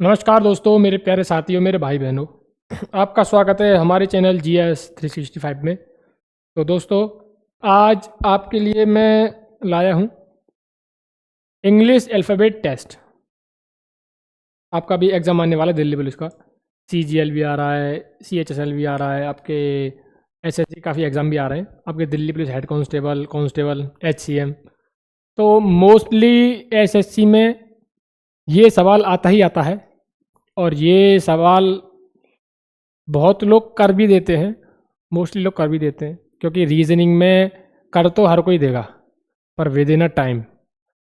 नमस्कार दोस्तों, मेरे प्यारे साथियों, मेरे भाई बहनों, आपका स्वागत है हमारे चैनल GS365 में। तो दोस्तों, आज आपके लिए मैं लाया हूँ इंग्लिश अल्फ़ाबेट टेस्ट। आपका भी एग्ज़ाम आने वाला है दिल्ली पुलिस का। CGL भी आ रहा है, CHSL भी आ रहा है, आपके SSC काफ़ी एग्ज़ाम भी आ रहे हैं, आपके Delhi police head constable HCM। तो मोस्टली SSC में ये सवाल आता ही आता है और ये सवाल बहुत लोग कर भी देते हैं, मोस्टली लोग कर भी देते हैं, क्योंकि रीजनिंग में कर तो हर कोई देगा, पर विद इन अ टाइम।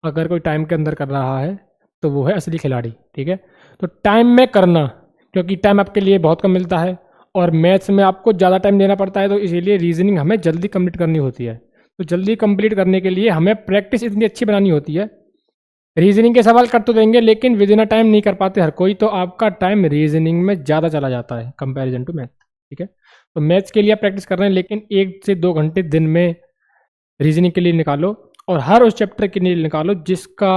अगर कोई टाइम के अंदर कर रहा है तो वो है असली खिलाड़ी। ठीक है, तो टाइम में करना, क्योंकि टाइम आपके लिए बहुत कम मिलता है और मैथ्स में आपको ज़्यादा टाइम देना पड़ता है, तो इसीलिए रीजनिंग हमें जल्दी कंप्लीट करनी होती है। तो जल्दी कंप्लीट करने के लिए हमें प्रैक्टिस इतनी अच्छी बनानी होती है। रीजनिंग के सवाल कर तो देंगे, लेकिन विद इन अ टाइम नहीं कर पाते हर कोई, तो आपका टाइम रीजनिंग में ज़्यादा चला जाता है कंपैरिजन टू मैथ। ठीक है, तो मैथ्स के लिए आप प्रैक्टिस कर रहे हैं, लेकिन 1 से 2 घंटे दिन में रीजनिंग के लिए निकालो, और हर उस चैप्टर के लिए निकालो जिसका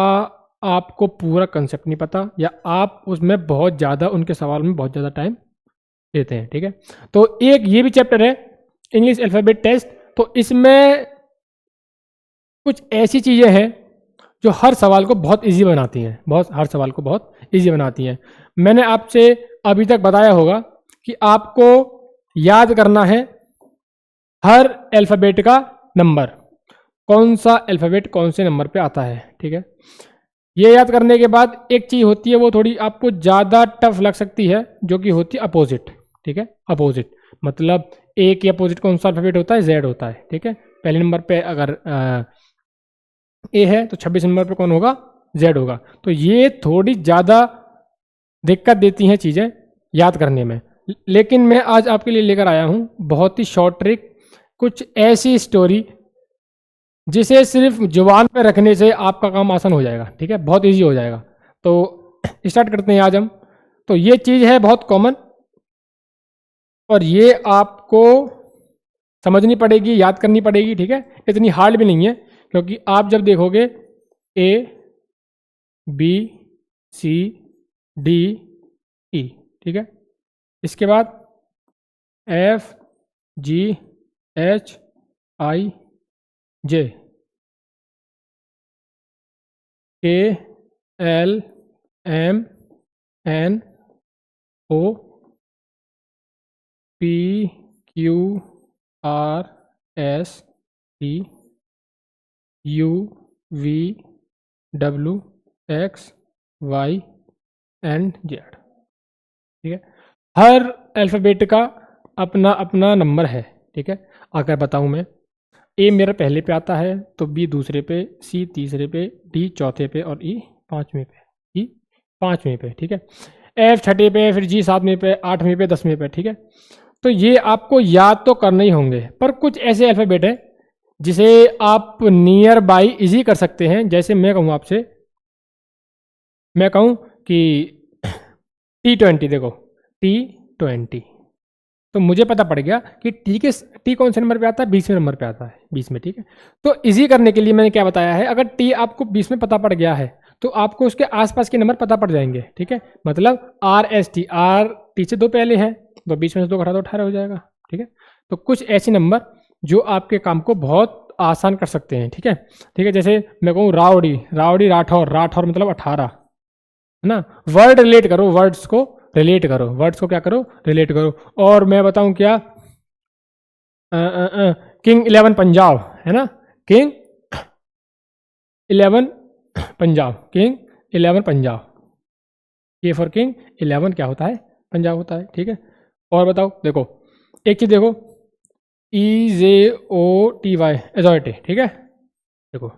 आपको पूरा कंसेप्ट नहीं पता, या आप उसमें बहुत ज़्यादा उनके सवाल में बहुत ज़्यादा टाइम देते हैं। ठीक है, तो एक ये भी चैप्टर है इंग्लिश अल्फ़ाबेट टेस्ट। तो इसमें कुछ ऐसी चीज़ें हैं जो हर सवाल को बहुत इजी बनाती हैं, हर सवाल को बहुत इजी बनाती हैं। मैंने आपसे अभी तक बताया होगा कि आपको याद करना है हर अल्फ़ाबेट का नंबर, कौन सा अल्फ़ाबेट कौन से नंबर पे आता है। ठीक है, ये याद करने के बाद एक चीज़ होती है, वो थोड़ी आपको ज़्यादा टफ लग सकती है, जो कि होती है अपोजिट। ठीक है, अपोजिट मतलब ए के अपोजिट कौन सा अल्फ़ाबेट होता है? Z होता है। ठीक है, पहले नंबर पे अगर ए है तो 26 नंबर पे कौन होगा? Z होगा। तो ये थोड़ी ज़्यादा दिक्कत देती हैं चीज़ें याद करने में, लेकिन मैं आज आपके लिए लेकर आया हूँ बहुत ही शॉर्ट ट्रिक, कुछ ऐसी स्टोरी जिसे सिर्फ जुबान पे रखने से आपका काम आसान हो जाएगा। ठीक है, बहुत इजी हो जाएगा। तो स्टार्ट करते हैं आज हम। तो ये चीज़ है बहुत कॉमन, और ये आपको समझनी पड़ेगी, याद करनी पड़ेगी। ठीक है, इतनी हार्ड भी नहीं है, क्योंकि आप जब देखोगे ABCDE, ठीक है, इसके बाद FGHIJ KLMNO PQRST UVWXYZ। ठीक है, हर अल्फ़ाबेट का अपना अपना नंबर है। ठीक है, अगर बताऊं मैं, ए मेरा पहले पे आता है, तो बी दूसरे पे, सी तीसरे पे, डी चौथे पे, और ई पाँचवें पे। ई पाँचवें पे। ठीक है, एफ छठे पे, फिर जी सातवें पे, आठवें पे, 10वें पे। ठीक है, तो ये आपको याद तो करने ही होंगे, पर कुछ ऐसे अल्फ़ाबेट हैं जिसे आप नियर बाई इजी कर सकते हैं। जैसे मैं कहूँ आपसे, मैं कहूँ कि T20, देखो T20, तो मुझे पता पड़ गया कि टी कौन से नंबर पे आता है? 20वें नंबर पे आता है, 20 में। ठीक है, तो इजी करने के लिए मैंने क्या बताया है, अगर टी आपको 20 में पता पड़ गया है तो आपको उसके आसपास के नंबर पता पड़ जाएंगे। ठीक है, मतलब RST, आर टी से 2 पहले है, तो 20 में से 2 घटा तो 18 हो जाएगा। ठीक है, तो कुछ ऐसे नंबर जो आपके काम को बहुत आसान कर सकते हैं। ठीक है, ठीक है, जैसे मैं कहूँ रावड़ी, राठौर मतलब 18, है ना। वर्ड रिलेट करो, वर्ड्स को रिलेट करो, वर्ड्स को क्या करो? रिलेट करो। और मैं बताऊं क्या, किंग 11 पंजाब, है ना, किंग 11 पंजाब, किंग 11 पंजाब, के फॉर किंग, 11 क्या होता है? पंजाब होता है। ठीक है, और बताओ, देखो एक चीज देखो, EJOTY, एजॉरिटी। ठीक है, देखो,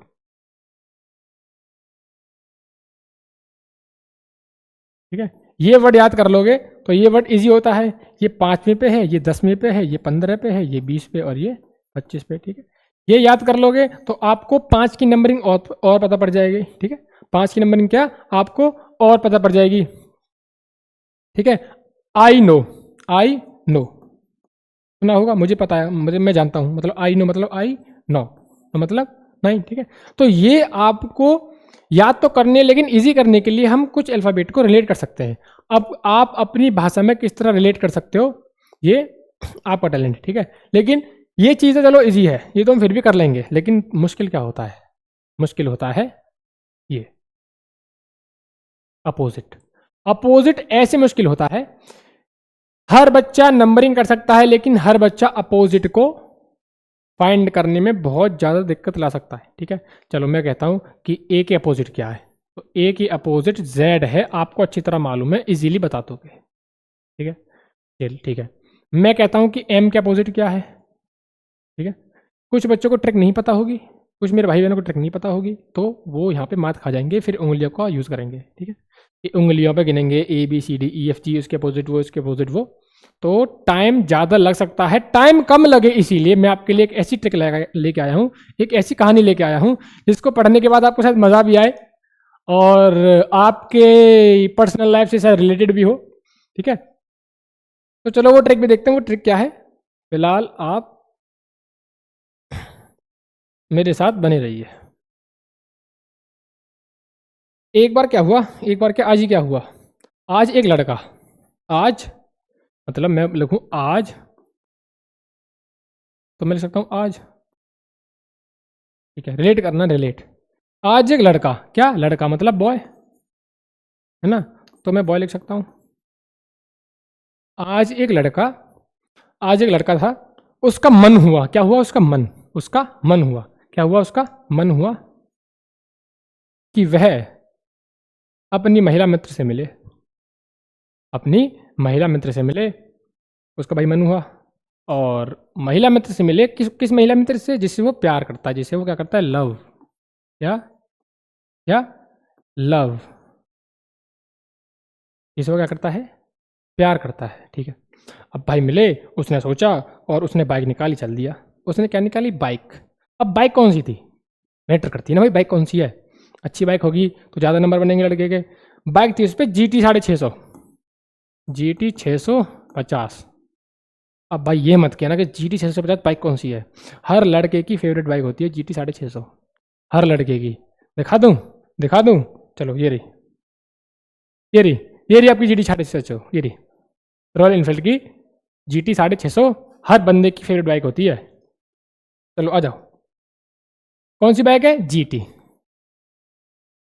ठीक है, ये वर्ड याद कर लोगे तो ये वर्ड इजी होता है। ये 5वें पे है, ये 10वें पे है, ये 15 पे है, ये 20 पे, और ये 25 पे। ठीक है, ये याद कर लोगे तो आपको 5 की नंबरिंग और पता पड़ जाएगी। ठीक है, 5 की नंबरिंग क्या आपको और पता पड़ जाएगी। ठीक है, आई नो सुना होगा, मुझे पता है, मैं जानता हूँ, मतलब आई नो मतलब आई नो, तो मतलब नहीं। ठीक है, तो ये आपको याद तो करनी है, लेकिन इजी करने के लिए हम कुछ अल्फ़ाबेट को रिलेट कर सकते हैं। अब आप अपनी भाषा में किस तरह रिलेट कर सकते हो, ये आपका टैलेंट है, ठीक है। लेकिन ये चीज़ें चलो इजी है, ये तो हम फिर भी कर लेंगे, लेकिन मुश्किल क्या होता है? मुश्किल होता है ये अपोजिट। अपोजिट ऐसे मुश्किल होता है, हर बच्चा नंबरिंग कर सकता है, लेकिन हर बच्चा अपोजिट को फाइंड करने में बहुत ज़्यादा दिक्कत ला सकता है, ठीक है। चलो मैं कहता हूँ कि ए के अपोजिट क्या है, तो ए की अपोजिट जेड है, आपको अच्छी तरह मालूम है, इजीली बता दोगे, ठीक है। चल ठीक है, मैं कहता हूँ कि एम के अपोजिट क्या है, ठीक है। कुछ बच्चों को ट्रिक नहीं पता होगी, कुछ मेरे भाई बहनों को ट्रिक नहीं पता होगी, तो वो यहाँ पे मात खा जाएंगे, फिर उंगलियों का यूज़ करेंगे, ठीक है। ये उंगलियों पे गिनेंगे A B C D E F G, उसके अपोजिट वो, इसके अपोजिट वो, तो टाइम ज़्यादा लग सकता है। टाइम कम लगे इसीलिए मैं आपके लिए एक ऐसी ट्रिक लेके आया हूँ, एक ऐसी कहानी लेके आया हूँ जिसको पढ़ने के बाद आपको शायद मज़ा भी आए और आपके पर्सनल लाइफ से शायद रिलेटेड भी हो, ठीक है। तो चलो वो ट्रिक भी देखते हैं, वो ट्रिक क्या है। फिलहाल आप मेरे साथ बने रहिए। एक बार क्या हुआ, एक बार क्या, आज ही क्या हुआ, आज एक लड़का, आज मतलब मैं लिखूं आज, तो मैं लिख सकता हूं आज, ठीक है। रिलेट करना, रिलेट। आज एक लड़का, क्या लड़का मतलब बॉय है ना, तो मैं बॉय लिख सकता हूं। आज एक लड़का, आज एक लड़का था, उसका मन हुआ, क्या हुआ, उसका मन, उसका मन हुआ, क्या हुआ, उसका मन हुआ कि वह अपनी महिला मित्र से मिले, अपनी महिला मित्र से मिले, उसका भाई मन हुआ और महिला मित्र से मिले, किस किस महिला मित्र से, जिससे वो प्यार करता है, जिससे वो क्या करता है, लव, क्या लव, जिससे वो क्या करता है, प्यार करता है, ठीक है। अब भाई मिले, उसने सोचा और उसने बाइक निकाली, चल दिया। उसने क्या निकाली, बाइक। अब बाइक कौन सी थी, मैटर करती है ना भाई, बाइक कौन सी है, अच्छी बाइक होगी तो ज़्यादा नंबर बनेंगे लड़के के। बाइक थी उस पर GT 650, GT 650। अब भाई ये मत कहना कि GT 650 बाइक कौन सी है, हर लड़के की फेवरेट बाइक होती है GT 650, हर लड़के की। दिखा दूँ, दिखा दूँ, चलो ये रही, ये रही, ये रही आपकी GT 650, ये रही रॉयल इनफील्ड की GT 650, हर बंदे की फेवरेट बाइक होती है। चलो आ जाओ, कौन सी बाइक है, GT।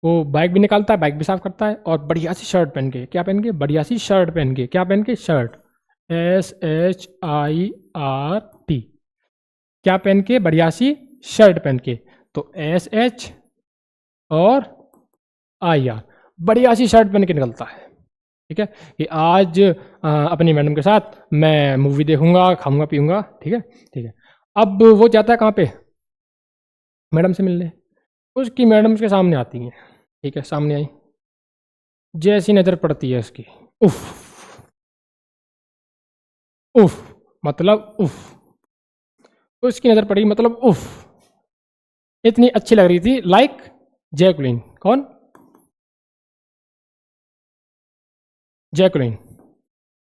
वो बाइक भी निकालता है, बाइक भी साफ करता है, और बढ़िया सी शर्ट पहन के, क्या पहन के, बढ़िया सी शर्ट पहन के, क्या पहन के, शर्ट, SHIRT, क्या पहन के, बढ़िया सी शर्ट पहन के, तो SH और IR, बढ़िया सी शर्ट पहन के निकलता है, ठीक है। कि आज अपनी मैडम के साथ मैं मूवी देखूंगा, खाऊंगा पीऊंगा, ठीक है, ठीक है। अब वो जाता है कहाँ पे, मैडम से मिलने, उसकी मैडम उसके सामने आती हैं, ठीक है, सामने आई, जैसी नज़र पड़ती है उसकी, उफ, उफ मतलब उफ, उसकी नज़र पड़ी मतलब उफ, इतनी अच्छी लग रही थी, लाइक जैकलिन। कौन, जैकलिन।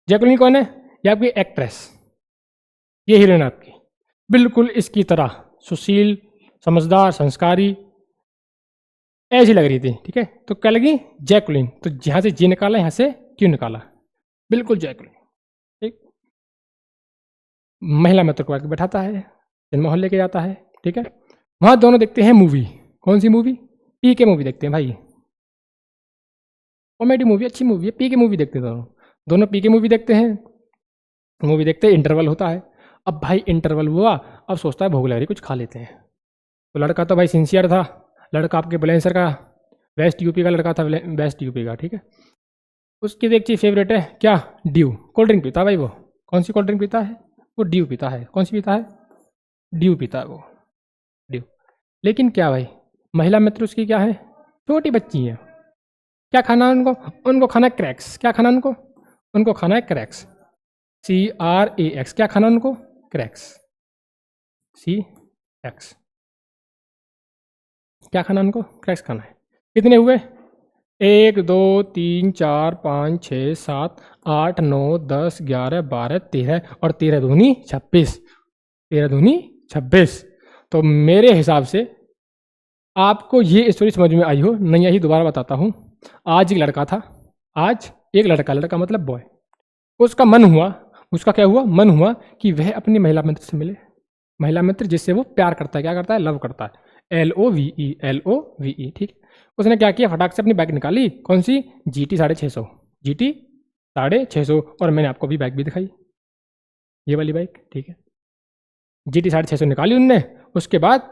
जैकलिन कौन है, ये आपकी एक्ट्रेस, ये हीरोइन आपकी, बिल्कुल इसकी तरह सुशील, समझदार, संस्कारी, ऐसी लग रही थी, ठीक है। तो क्या लगी, जैकलिन। तो यहाँ से जी निकाला, यहाँ से क्यों निकाला, बिल्कुल जैकलिन, ठीक। महिला मित्र को आके बैठाता है, सिनेमा हॉल लेके जाता है, ठीक है। वहाँ दोनों देखते हैं मूवी, कौन सी मूवी, PK मूवी देखते हैं भाई, कॉमेडी मूवी, अच्छी मूवी है, PK मूवी देखते हैं दोनों, दोनों PK मूवी देखते हैं। मूवी देखते हैं, इंटरवल होता है। अब भाई इंटरवल हुआ, अब सोचता है भूख लग रही, कुछ खा लेते हैं। तो लड़का तो भाई सिंसियर था, लड़का आपके बुलंदशहर का, वेस्ट यूपी का लड़का था, वेस्ट यूपी का, ठीक है। उसकी एक चीज़ फेवरेट है, क्या, ड्यू, कोल्ड ड्रिंक पीता है भाई वो। कौन सी कोल्ड ड्रिंक पीता है, वो ड्यू पीता है। कौन सी पीता है, ड्यू पीता है वो, ड्यू। लेकिन क्या भाई, महिला मित्र उसकी क्या है, छोटी बच्ची है, क्या खाना है उनको, उनको खाना है क्रैक्स। क्या खाना उनको, उनको खाना है क्रैक्स, CRAX, क्या खाना उनको, क्रैक्स, CX, क्या खाना उनको, क्रैक्स खाना है। कितने हुए, 1 2 3 4 5 6 7 8 9 10 11 12 13, और 13 दूनी 26, 13 दूनी 26। तो मेरे हिसाब से आपको ये स्टोरी समझ में आई हो नहीं आई दोबारा बताता हूँ। आज एक लड़का था, आज एक लड़का, लड़का मतलब बॉय, उसका मन हुआ, उसका क्या हुआ, मन हुआ कि वह अपनी महिला मित्र से मिले। महिला मित्र जिससे वो प्यार करता है, क्या करता है, लव करता है, LOVE, LOVE, ठीक। उसने क्या किया, फटाक से अपनी बाइक निकाली, कौन सी, GT 650, GT 650, और मैंने आपको भी बाइक भी दिखाई, ये वाली बाइक, ठीक है। GT 650 निकाली उनने, उसके बाद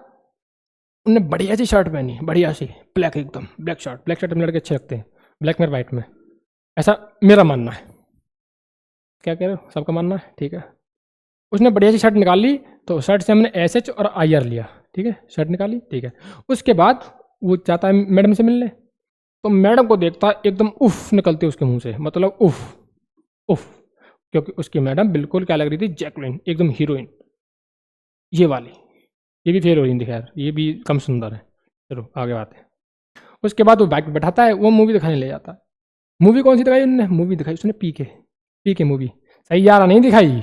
उनने बढ़िया सी शर्ट पहनी, बढ़िया सी ब्लैक, एकदम ब्लैक शर्ट, ब्लैक शर्ट में लड़के अच्छे लगते हैं, ब्लैक में वाइट में, ऐसा मेरा मानना है। क्या कह रहे हो, सबका मानना है, ठीक है। उसने बढ़िया सी शर्ट निकाल ली, तो शर्ट से हमने SH और IR लिया, ठीक है, शर्ट निकाली, ठीक है। उसके बाद वो चाहता है मैडम से मिलने, तो मैडम को देखता है एकदम उफ निकलती है उसके मुंह से, मतलब उफ उफ, क्योंकि उसकी मैडम बिल्कुल क्या लग रही थी, जैकलिन, एकदम हीरोइन, ये वाली। ये भी फेल हो रही थी, खैर ये भी कम सुंदर है। चलो आगे बात है। उसके बाद वो बाइक पे बैठाता है, वो मूवी दिखाने ले जाता है। मूवी कौन सी दिखाई उन्होंने, मूवी दिखाई उसने पीके मूवी। सैयारा नहीं दिखाई,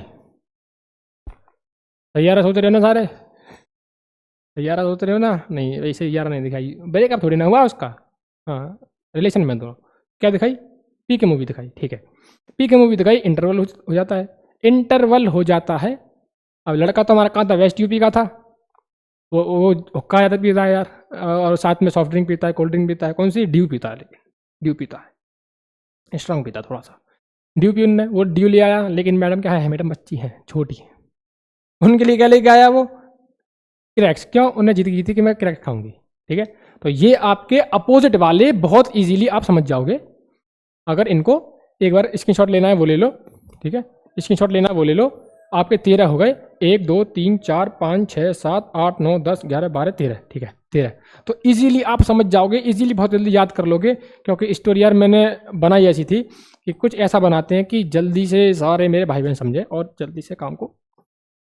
सैयारा सोच रहे हो ना सारे, सैयारा सोच रहे हो ना, नहीं वैसे सैयारा नहीं दिखाई, ब्रेकअप थोड़ी ना हुआ उसका, हाँ रिलेशन में दोनों। क्या दिखाई, पीके मूवी दिखाई, ठीक है। पीके मूवी दिखाई, इंटरवल हो जाता है, इंटरवल हो जाता है। अब लड़का तो हमारा कहाँ था, वेस्ट यूपी का था, वो हुक्का ज़्यादा पीता है यार, और साथ में सॉफ्ट ड्रिंक पीता है, कोल्ड ड्रिंक पीता है, कौन सी, ड्यू पीता है, लेकिन ड्यू पीता है, स्ट्रांग पीता है थोड़ा सा। ड्यू पी उनने, वो ड्यू ले आया, लेकिन मैडम क्या है, मैडम बच्ची है, छोटी है, उनके लिए क्या लेके आया वो, क्रैक्स। क्यों, उन्हें जीत गई थी कि मैं क्रैक्स खाऊंगी, ठीक है। तो ये आपके अपोजिट वाले बहुत इजीली आप समझ जाओगे, अगर इनको एक बार स्क्रीनशॉट लेना है वो ले लो, ठीक है, स्क्रीनशॉट लेना है वो ले लो। आपके 13 हो गए, 1 2 3 4 5 6 7 8 9 10 11 12 13, ठीक है 13। तो इजीली आप समझ जाओगे, इजीली बहुत जल्दी याद कर लोगे, क्योंकि स्टोरी यार मैंने बनाई ऐसी थी कि कुछ ऐसा बनाते हैं कि जल्दी से सारे मेरे भाई बहन समझे और जल्दी से काम को,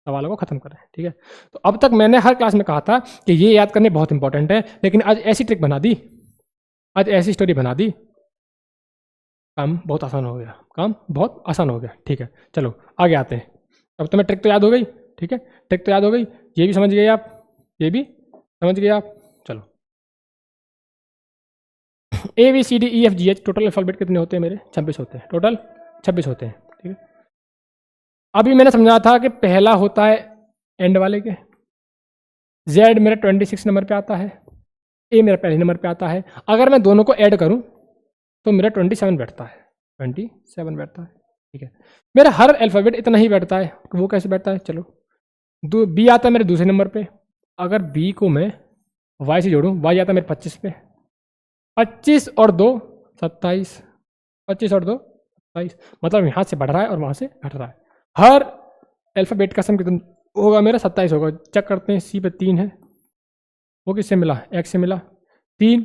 सवालों को खत्म करें, ठीक है। तो अब तक मैंने हर क्लास में कहा था कि ये याद करने बहुत इंपॉर्टेंट है, लेकिन आज ऐसी ट्रिक बना दी, आज ऐसी स्टोरी बना दी, काम बहुत आसान हो गया, काम बहुत आसान हो गया, ठीक है। चलो आगे आते हैं। अब तुम्हें ट्रिक तो याद हो गई, ठीक है, ट्रिक तो याद हो गई, ये भी समझ गए आप, ये भी समझ गए आप। चलो ABCDEFGH टोटल अल्फाबेट कितने होते हैं मेरे, 26 होते हैं, टोटल 26 होते हैं, ठीक है। अभी मैंने समझा था कि पहला होता है एंड वाले के, Z मेरा 26 नंबर पे आता है, A मेरा पहले नंबर पे आता है। अगर मैं दोनों को ऐड करूं तो मेरा 27 बैठता है, 27 बैठता है, ठीक है। मेरा हर अल्फ़ाबेट इतना ही बैठता है, वो कैसे बैठता है, चलो B आता है मेरे दूसरे नंबर पे, अगर B को मैं Y से जोड़ूं, Y आता है मेरे 25 पे, 25 और 2 27, 25 और 2 27, मतलब यहाँ से बढ़ रहा है और वहाँ से घट रहा है। हर अल्फ़ाबेट का सम कितना होगा मेरा, 27 होगा। चेक करते हैं, C पे 3 है, वो किससे मिला, X से मिला, 3,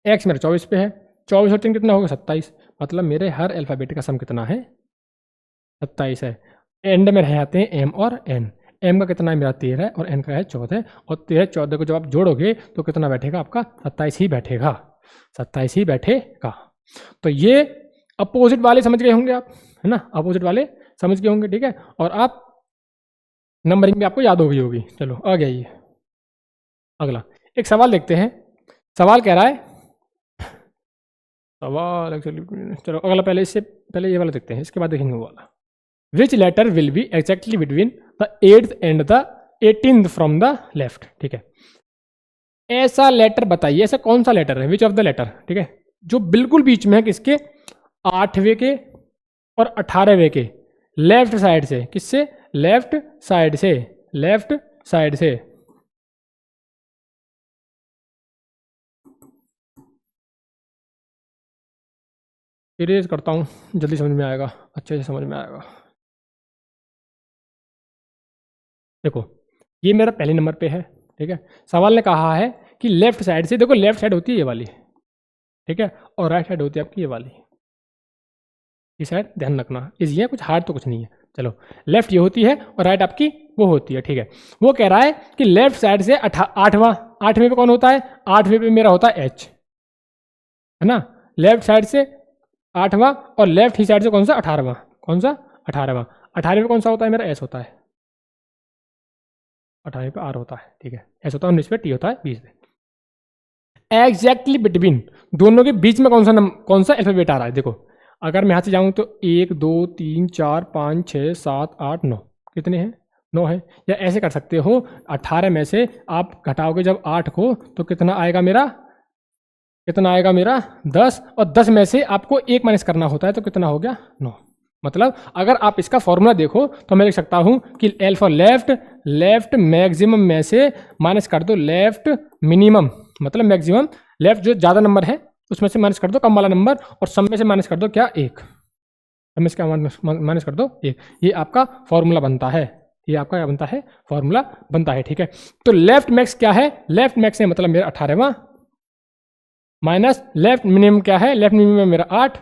X मेरा 24 पे है, 24 और 3 कितना होगा, 27, मतलब मेरे हर अल्फ़ाबेट का सम कितना है, 27 है। एंड में रह जाते हैं M और N, M का कितना है मेरा 13 है और N का है 14, और 13 14 को जब आप जोड़ोगे तो कितना बैठेगा आपका, 27 ही बैठेगा, 27 ही बैठेगा। तो ये अपोजिट वाले समझ गए होंगे आप, है ना, अपोजिट वाले समझ गए होंगे, ठीक है। और आप नंबरिंग भी आपको याद हो गई होगी। चलो आ गया ये अगला एक सवाल देखते हैं। सवाल कह रहा है, सवाल एक्चुअली, चलो अगला पहले इससे पहले ये वाला देखते हैं, इसके बाद देखेंगे वो वाला। Which letter will be exactly between the 8th and the 18th from the left, ठीक है। ऐसा लेटर बताइए, ऐसा कौन सा लेटर है, विच ऑफ द लेटर, ठीक है, जो बिल्कुल बीच में है किसके, 8वें के और 18वें के, लेफ्ट साइड से, किससे, लेफ्ट साइड से, लेफ्ट साइड से। इरेज करता हूँ, जल्दी समझ में आएगा, अच्छे से समझ में आएगा। देखो ये मेरा पहले नंबर पे है, ठीक है। सवाल ने कहा है कि लेफ्ट साइड से, देखो लेफ्ट साइड होती है ये वाली, ठीक है, और राइट साइड होती है आपकी ये वाली, ये साइड ध्यान रखना, इजी है, कुछ हार्ड तो कुछ नहीं है। चलो लेफ्ट ये होती है और राइट आपकी वो होती है, ठीक है। वो कह रहा है कि लेफ्ट साइड से 8वें पे कौन होता है, 8वें पे मेरा होता है H, है ना, लेफ्ट साइड से 8वां, और लेफ्ट ही साइड से कौन सा, 18वां, कौन सा, 18वां, 18वें पे कौन सा होता है मेरा, S होता है, 18वें पे R होता है, ठीक है, S होता है 19 पे, T होता है 20 पे। एग्जैक्टली बिटवीन, दोनों के बीच में कौन सा अल्फाबेट आ रहा है। देखो अगर मैं यहाँ से जाऊँ तो 1 2 3 4 5 6 7 8 9, कितने हैं, 9 है। या ऐसे कर सकते हो 18 में से आप घटाओगे जब 8 को तो कितना आएगा मेरा, 10, और 10 में से आपको 1 माइनस करना होता है तो कितना हो गया, 9। मतलब अगर आप इसका फॉर्मूला देखो तो मैं लिख सकता हूँ कि एल फॉर लेफ्ट मैक्सिमम में से माइनस कर दो लेफ्ट मिनिमम, मतलब मैक्सिमम लेफ्ट जो ज़्यादा नंबर है उसमें से माइनस कर दो कम वाला नंबर, और सब में से माइनस कर दो क्या, 1। सब में से क्या माइनस कर दो, 1। ये आपका फॉर्मूला बनता है, ये आपका क्या बनता है, फॉर्मूला बनता है। ठीक है, तो लेफ्ट मैक्स क्या है, लेफ्ट मैक्स है मतलब मेरा 18वां, माइनस लेफ्ट मिनिमम क्या है, लेफ्ट मिनिमम मेरा 8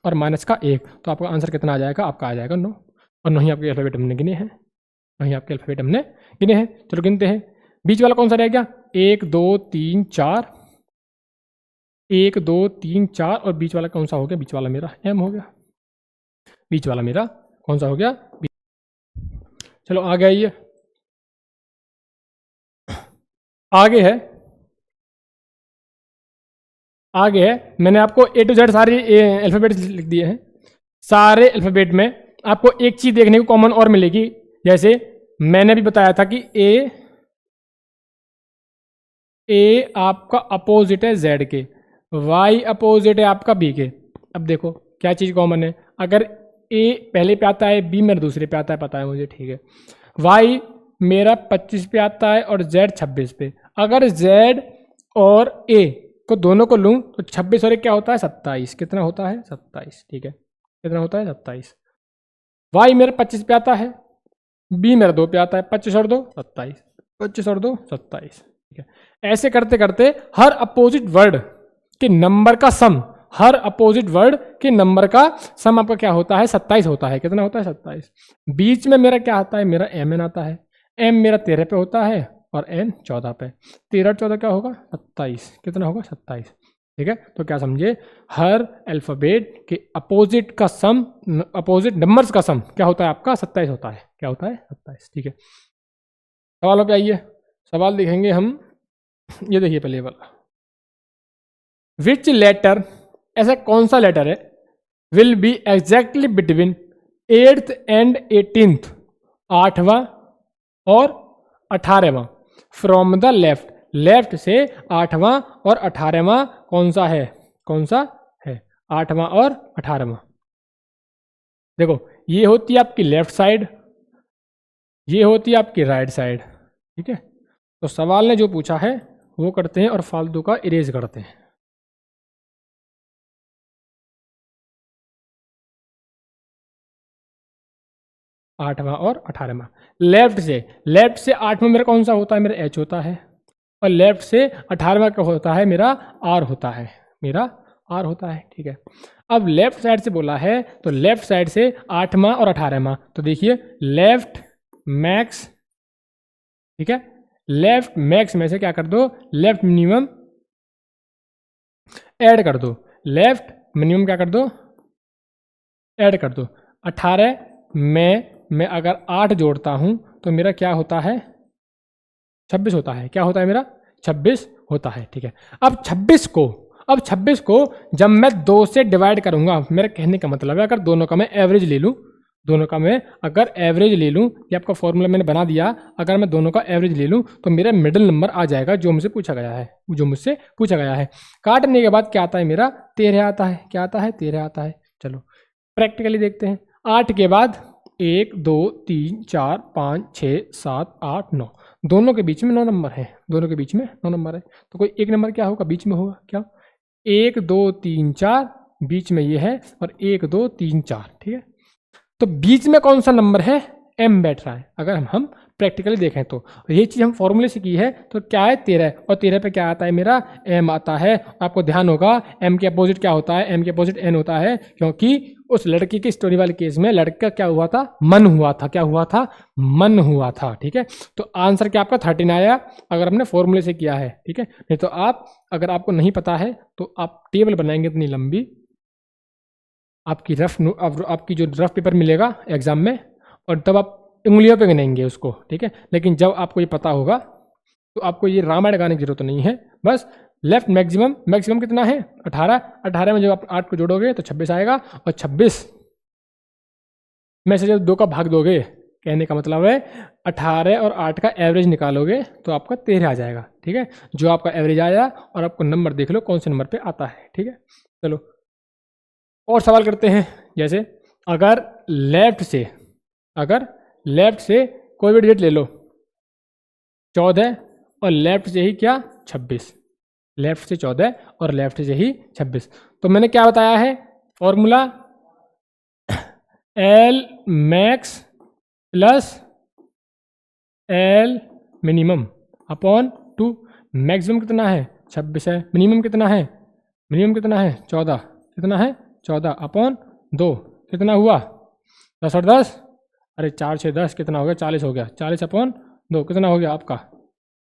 और माइनस का 1, तो आपका आंसर कितना आ जाएगा, आपका आ जाएगा 9। और 9 ही आपके अल्फाबेट हमने गिने हैं, 9 ही आपके अल्फाबेट हमने गिने हैं। चलो गिनते हैं, बीच वाला कौन सा रह गया, 1 2 3 4, 1 2 3 4, और बीच वाला कौन सा हो गया, बीच वाला मेरा एम हो गया, बीच वाला मेरा कौन सा हो गया। चलो आ गया, ये आगे है, मैंने आपको A to Z सारे अल्फाबेट लिख दिए हैं। सारे अल्फाबेट में आपको एक चीज देखने को कॉमन और मिलेगी, जैसे मैंने भी बताया था कि ए आपका अपोजिट है Z के, Y अपोजिट है आपका B के। अब देखो क्या चीज़ कॉमन है, अगर A पहले पे आता है, B मेरे दूसरे पे आता है, पता है मुझे, ठीक है। Y मेरा 25 पे आता है और Z 26 पे। अगर Z और A को दोनों को लूँ तो 26 और 1 क्या होता है, 27। कितना होता है, 27। ठीक है, कितना होता है, 27। Y मेरा 25 पे आता है, B मेरा 2 पे आता है, 25 और 2 27, 25 और 2 27। ठीक है, ऐसे करते करते हर अपोजिट वर्ड के नंबर का सम, हर अपोजिट वर्ड के नंबर का सम आपका क्या होता है, 27 होता है। कितना होता है, 27। बीच में मेरा क्या आता है, मेरा mn आता है। m मेरा 13 पे होता है और n 14 पे। 13 14 क्या होगा, 27। कितना होगा, 27। ठीक है, तो क्या समझे, हर अल्फाबेट के अपोजिट का सम, अपोजिट नंबर्स का सम क्या होता है आपका, 27 होता है। क्या होता है, 27। ठीक है, सवालों पे आइए, सवाल देखेंगे हम। ये देखिए पहले वाला, विच लेटर, ऐसा कौन सा लेटर है, will be exactly between 8th and 18th, 8वां और 18वां, फ्रॉम द लेफ्ट, लेफ्ट से 8वां और 18वां कौन सा है, कौन सा है, 8वां और 18वां। देखो ये होती है आपकी लेफ्ट साइड, ये होती है आपकी राइट साइड। ठीक है, तो सवाल ने जो पूछा है वो करते हैं और फालतू का इरेज करते हैं। आठवां और 18वां, लेफ्ट से 8वां मेरा कौन सा होता है, मेरा H होता है, और लेफ्ट से 18वां का होता है मेरा R होता है, मेरा R होता है। ठीक है, अब लेफ्ट साइड से बोला है तो लेफ्ट साइड से 8वां और 18वां, तो देखिए लेफ्ट मैक्स, ठीक है, लेफ्ट मैक्स में से क्या कर दो, लेफ्ट मिनिमम ऐड कर दो, लेफ्ट मिनिमम क्या कर दो, ऐड कर दो। 18 में मैं अगर 8 जोड़ता हूं तो मेरा क्या होता है, 26 होता है। क्या होता है मेरा, 26 होता है। ठीक है, अब 26 को जब मैं 2 से डिवाइड करूंगा, मेरा कहने का मतलब है अगर दोनों का मैं एवरेज ले लूं, दोनों का मैं अगर एवरेज ले लूं, ये आपका फॉर्मूला मैंने बना दिया, अगर मैं दोनों का एवरेज ले लूं तो मेरा मिडिल नंबर आ जाएगा जो मुझसे पूछा गया है, जो मुझसे पूछा गया है। काटने के बाद क्या आता है मेरा, 13 आता है। क्या आता है, 13 आता है। चलो प्रैक्टिकली देखते हैं। 8 के बाद 1 2 3 4 5 6 7 8 9, दोनों के बीच में 9 नंबर है, दोनों के बीच में 9 नंबर है, तो कोई एक नंबर क्या होगा, बीच में होगा। क्या, 1 2 3 4 बीच में ये है, और 1 2 3 4। ठीक है, तो बीच में कौन सा नंबर है, m बैठ रहा है। अगर हम प्रैक्टिकली देखें तो ये चीज़ हम फॉर्मूले से की है, तो क्या है 13, और 13 पे क्या आता है मेरा, m आता है। आपको ध्यान होगा m के अपोजिट क्या होता है, m के अपोजिट n होता है, क्योंकि उस लड़की की स्टोरी वाले केस में लड़का क्या हुआ था, मन हुआ था। क्या हुआ था, मन हुआ था। ठीक है, तो आंसर क्या आपका 13 आया, अगर हमने फॉर्मूले से किया है। ठीक है, नहीं तो आप, अगर आपको नहीं पता है तो आप टेबल बनाएंगे इतनी लंबी, आपकी आपकी जो रफ पेपर मिलेगा एग्जाम में, और तब आप उंगलियों पे गिनेंगे उसको। ठीक है, लेकिन जब आपको ये पता होगा तो आपको ये रामायण गाने की जरूरत नहीं है, बस लेफ्ट मैक्सिमम, मैक्सिमम कितना है 18, 18 में जब आप 8 को जोड़ोगे तो 26 आएगा, और 26 में से जब 2 का भाग दोगे, कहने का मतलब है 18 और 8 का एवरेज निकालोगे तो आपका 13 आ जाएगा। ठीक है, जो आपका एवरेज आया, और आपको नंबर देख लो कौन से नंबर पे आता है। ठीक है, चलो और सवाल करते हैं। जैसे अगर लेफ्ट से कोई भी डिजिट ले लो, 14 और लेफ्ट से ही क्या 26, लेफ्ट से 14 और लेफ्ट से ही 26, तो मैंने क्या बताया है formula, L max plus L minimum upon 2। Maximum कितना है 26 है, मिनिमम कितना है 14, कितना है 14 अपॉन 2, कितना हुआ 10 और 10, अरे 4 6 10, कितना हो गया 40 हो गया, 40 अपॉन 2 कितना हो गया आपका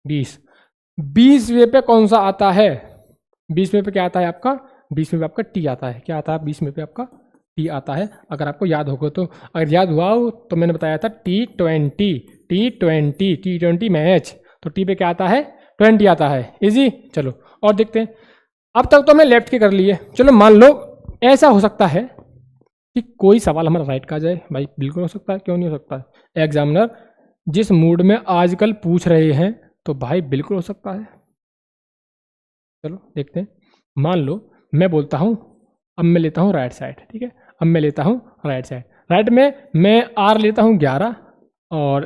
20। 20वें पे कौन सा आता है, 20वें पे क्या आता है आपका, 20वें पे आपका टी आता है। क्या आता है 20वें पे आपका टी आता है, अगर आपको याद होगा तो। अगर याद हुआ हो तो मैंने बताया था T20 मैच, तो टी पे क्या आता है 20 आता है। इजी, चलो और देखते हैं। अब तक तो मैं लेफ्ट के कर लिए, चलो मान लो ऐसा हो सकता है कि कोई सवाल हमारा राइट का आ जाए, भाई बिल्कुल हो सकता है, क्यों नहीं हो सकता है। एग्जामिनर जिस मूड में आजकल पूछ रहे हैं तो भाई बिल्कुल हो सकता है। चलो देखते हैं। मान लो मैं बोलता हूँ, अब मैं लेता हूँ राइट साइड। ठीक है, अब मैं लेता हूँ राइट साइड, राइट में मैं आर लेता हूँ 11 और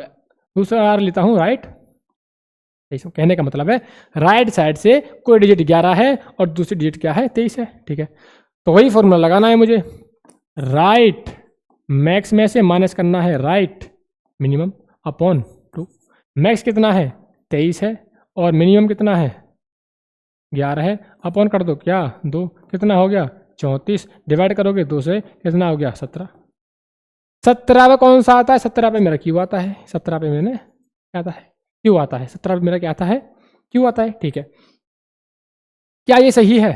दूसरा आर लेता हूँ राइट। कहने का मतलब है राइट साइड से कोई डिजिट 11 है और दूसरी डिजिट क्या है 23 है। ठीक है, तो वही फॉर्मूला लगाना है मुझे, राइट मैक्स में से माइनस करना है राइट मिनिमम अपॉन 2। मैक्स कितना है 23 है और मिनिमम कितना है 11 है, अपॉन कर दो क्या 2, कितना हो गया 34, डिवाइड करोगे 2 से कितना हो गया 17। 17 पे कौन सा आता है, 17 पे मेरा क्यू आता है, 17 पे मैंने क्या आता है क्यू आता है, 17 पे मेरा क्या आता है क्यू आता है। ठीक है, क्या ये सही है,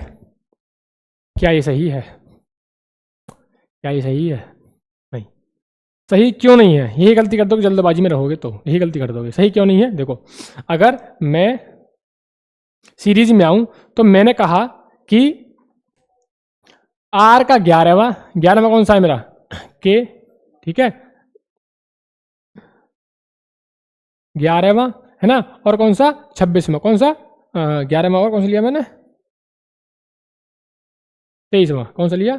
क्या ये सही है, क्या ये सही है, नहीं सही क्यों नहीं है, यही गलती कर दोगे जल्दबाजी में रहोगे तो यही गलती कर दोगे। सही क्यों नहीं है, देखो अगर मैं सीरीज में आऊं तो मैंने कहा कि आर का 11वां कौन सा है मेरा के, ठीक है 11वां है ना, और कौन सा 26वां, कौन सा 11वां, और कौन सा लिया मैंने 23वां, कौन सा लिया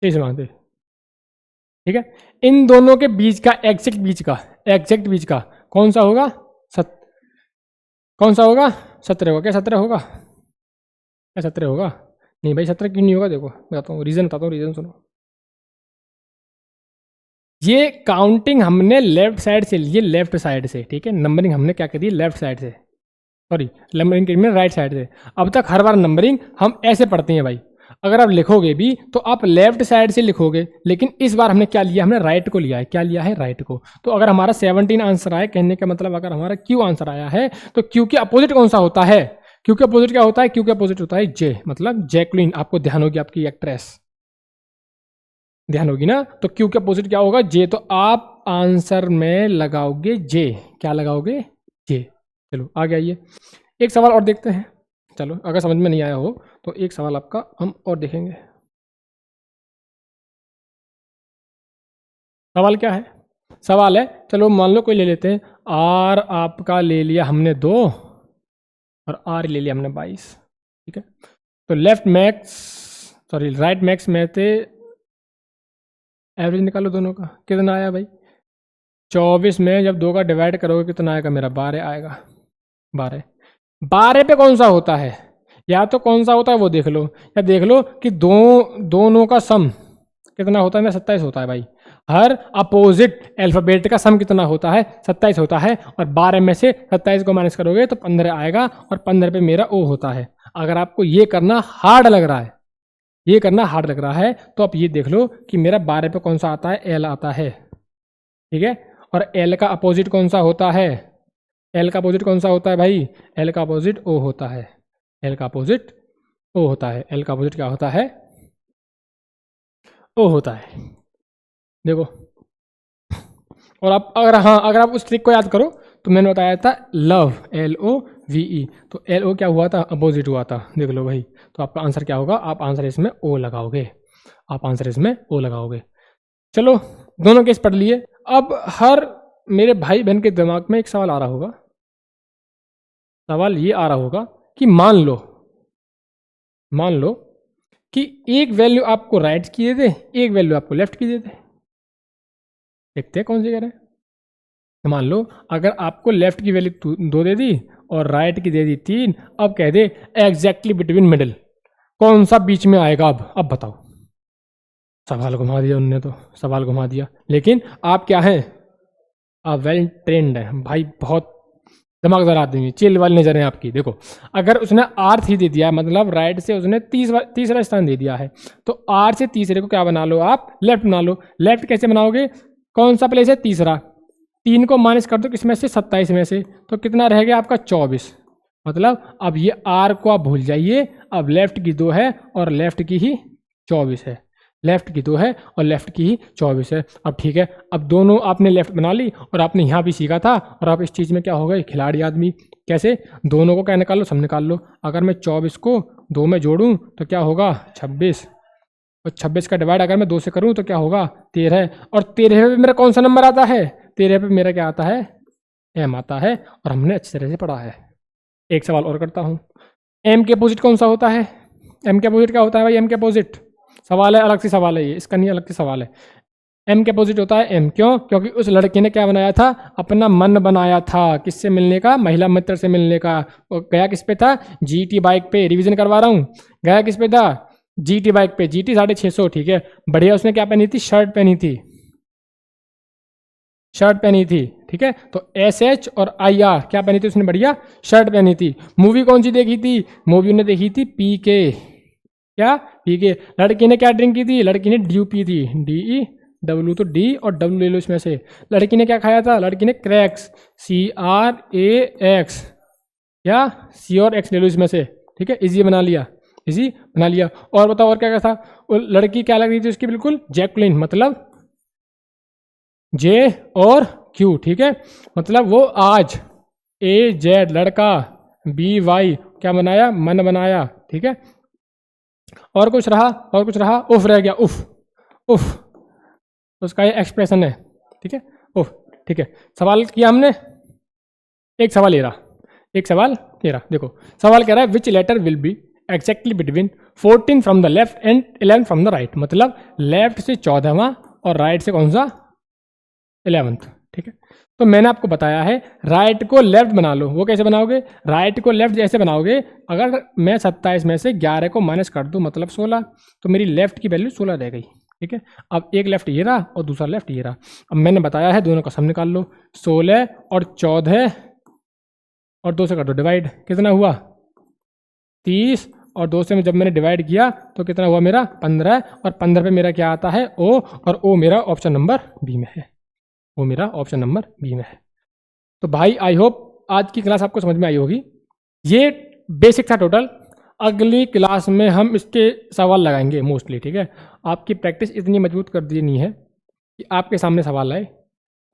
23वां। ठीक है, इन दोनों के बीच का एग्जैक्ट बीच का कौन सा होगा कौन सा होगा 17 होगा। क्या 17 होगा, क्या 17 होगा, नहीं भाई 17 क्यों नहीं होगा, देखो बताता हूँ रीज़न, बताता हूँ रीज़न सुनो। ये काउंटिंग हमने लेफ्ट साइड से लिए, लेफ्ट साइड से, ठीक है नंबरिंग हमने क्या करी लेफ्ट साइड से, सॉरी नंबरिंग करी राइट साइड से। अब तक हर बार नंबरिंग हम ऐसे पढ़ते हैं भाई, अगर आप लिखोगे भी तो आप लेफ्ट साइड से लिखोगे, लेकिन इस बार हमने क्या लिया, हमने राइट को लिया है। क्या लिया है राइट को। तो अगर हमारा 17 आंसर आए, कहने का मतलब अगर हमारा क्यू आंसर आया है तो क्यू के अपोजिट कौन सा होता है, क्यू के अपोजिट क्या होता है, क्यू के अपोजिट होता है जे, मतलब जैकलिन। आपको ध्यान होगी, आपकी एक्ट्रेस ध्यान होगी ना, तो क्यू के अपोजिट क्या होगा जे, तो आप आंसर में लगाओगे जे, क्या लगाओगे जे। चलो आगे आइए, एक सवाल और देखते हैं। चलो अगर समझ में नहीं आया हो तो एक सवाल आपका हम और देखेंगे। सवाल क्या है, सवाल है चलो मान लो कोई ले लेते हैं, आर आपका ले लिया हमने 2 और आर ले लिया हमने 22। ठीक है, तो left max sorry right max में थे, एवरेज निकालो दोनों का, कितना आया भाई 24 में जब 2 का डिवाइड करोगे कितना आएगा मेरा 12 आएगा। 12 पे कौन सा होता है, या तो कौन सा होता है वो देख लो, या देख लो कि दोनों का सम कितना होता है मेरा 27 होता है भाई। हर अपोजिट अल्फाबेट का सम कितना होता है 27 होता है, और 12 में से 27 को माइनस करोगे तो 15 आएगा, और 15 पे मेरा ओ होता है। अगर आपको ये करना हार्ड लग रहा है, ये करना हार्ड लग रहा है, तो आप ये देख लो कि मेरा 12 पे कौन सा आता है एल आता है। ठीक है, और एल का अपोजिट कौन सा होता है, एल का अपोजिट कौन सा होता है भाई, एल का अपोजिट ओ होता है, एल का अपोजिट ओ होता है, एल का अपोजिट क्या होता है ओ होता है। देखो, और आप अगर हाँ अगर आप उस ट्रिक को याद करो तो मैंने बताया था लव, LOVE, तो LO क्या हुआ था, अपोजिट हुआ था, देख लो भाई। तो आपका आंसर क्या होगा, आप आंसर इसमें O लगाओगे, आप आंसर इसमें O लगाओगे। चलो दोनों केस पढ़ लिए। अब हर मेरे भाई बहन के दिमाग में एक सवाल आ रहा होगा, सवाल ये आ रहा होगा कि मान लो कि एक वैल्यू आपको राइट की दे दे, एक वैल्यू आपको लेफ्ट की दे दे। देखते हैं कौन सी कह रहे हैं। तो मान लो अगर आपको लेफ्ट की वैल्यू 2 दे दी और राइट की दे दी 3, अब कह दे एग्जैक्टली बिटवीन मिडिल, कौन सा बीच में आएगा। अब बताओ, सवाल घुमा दिया उनने, तो सवाल घुमा दिया। लेकिन आप क्या हैं, आप वेल ट्रेंड है भाई, बहुत दिमागदार आदमी, चिल वाली नजर है आपकी। देखो अगर उसने R3 दे दिया, मतलब राइट से उसने तीसरा स्थान दे दिया है, तो R से तीसरे को क्या बना लो आप, लेफ्ट बना लो। लेफ्ट कैसे बनाओगे, कौन सा प्लेस है, तीसरा, 3 को माइनस कर दो किस में से, 27 में से, तो कितना रह गया आपका 24। मतलब अब ये R को आप भूल जाइए, अब लेफ्ट की 2 है और लेफ्ट की ही 24 है, लेफ्ट की 2 है और लेफ्ट की ही 24 है। अब ठीक है, अब दोनों आपने लेफ्ट बना ली और आपने यहाँ भी सीखा था, और आप इस चीज़ में क्या हो गए, खिलाड़ी आदमी। कैसे, दोनों को क्या निकाल लो, सब निकाल लो। अगर मैं 24 को 2 में जोड़ूं तो क्या होगा, 26, और 26 का डिवाइड अगर मैं 2 से करूं तो क्या होगा, 13, और 13 पे मेरा कौन सा नंबर आता है, 13 पे मेरा क्या आता है, M आता है, और हमने अच्छी तरह से पढ़ा है। एक सवाल और करता हूँ, M के अपोजिट कौन सा होता है, M के अपोजिट क्या होता है भाई, M के अपोजिट सवाल है, अलग से सवाल है ये, इसका नहीं, अलग से सवाल है। M के अपोजिट होता है M, क्यों, क्योंकि उस लड़के ने क्या बनाया था, अपना मन बनाया था, किससे मिलने का, महिला मित्र से मिलने का। और गया किस पे था, GT बाइक पे, रिवीजन करवा रहा हूँ, गया किस पे था, GT बाइक पे, GT 650, ठीक है, बढ़िया। उसने क्या पहनी थी, शर्ट पहनी थी, शर्ट पहनी थी, ठीक है। तो SH और IR क्या पहनी थी उसने, बढ़िया शर्ट पहनी थी। मूवी कौन सी देखी थी, मूवी ने देखी थी PK, क्या, PK। लड़की ने क्या ड्रिंक की थी, लड़की ने ड्यू पी थी, DEW, तो D और W ले लो इसमें से। लड़की ने क्या खाया था, लड़की ने क्रैक्स, CRAX, क्या, C और X ले लो इसमें से, ठीक है, इजी बना लिया, इजी बना लिया। और बताओ और क्या क्या था, वो लड़की क्या लग रही थी उसकी, बिल्कुल जैकलिन, मतलब J और Q, ठीक है, मतलब वो आज AZ लड़का, BY क्या बनाया, मन बनाया, ठीक है। और कुछ रहा, और कुछ रहा, उफ रह गया, उफ उसका ये एक्सप्रेशन है, ठीक है, उफ, ठीक है। सवाल किया हमने, एक सवाल ये रहा, एक सवाल ये रहा, देखो सवाल कह रहा है which letter will be exactly between 14 from the left and 11 from the right, मतलब लेफ्ट से 14वां और राइट से कौन सा, 11th, ठीक है। तो मैंने आपको बताया है राइट को लेफ्ट बना लो, वो कैसे बनाओगे, राइट को लेफ्ट जैसे बनाओगे, अगर मैं 27 में से 11 को माइनस कर दूं मतलब 16, तो मेरी लेफ्ट की वैल्यू 16 रह गई, ठीक है। अब एक लेफ्ट ये रहा और दूसरा लेफ्ट ये रहा। अब मैंने बताया है दोनों का सम निकाल लो, 16 और 14 और 2 से कर दो डिवाइड, कितना हुआ 30, और 2 से जब मैंने डिवाइड किया तो कितना हुआ मेरा 15, और 15 पे मेरा क्या आता है O, और O मेरा ऑप्शन नंबर बी में है, वो मेरा ऑप्शन नंबर बी में है। तो भाई आई होप आज की क्लास आपको समझ में आई होगी। ये बेसिक था टोटल, अगली क्लास में हम इसके सवाल लगाएंगे मोस्टली, ठीक है। आपकी प्रैक्टिस इतनी मजबूत कर देनी है कि आपके सामने सवाल आए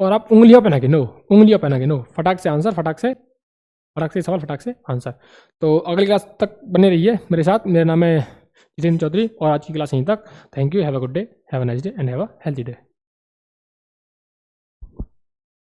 और आप उंगलियों पे ना गिनो, उंगलियों पे ना गिनो, फटाक से आंसर, फटाक से सवाल, फटाक से आंसर। तो अगली क्लास तक बने रहिए मेरे साथ। मेरा नाम है जितेंद्र चौधरी और आज की क्लास यहीं तक। Thank you, have a good day, have a nice day and have a healthy day.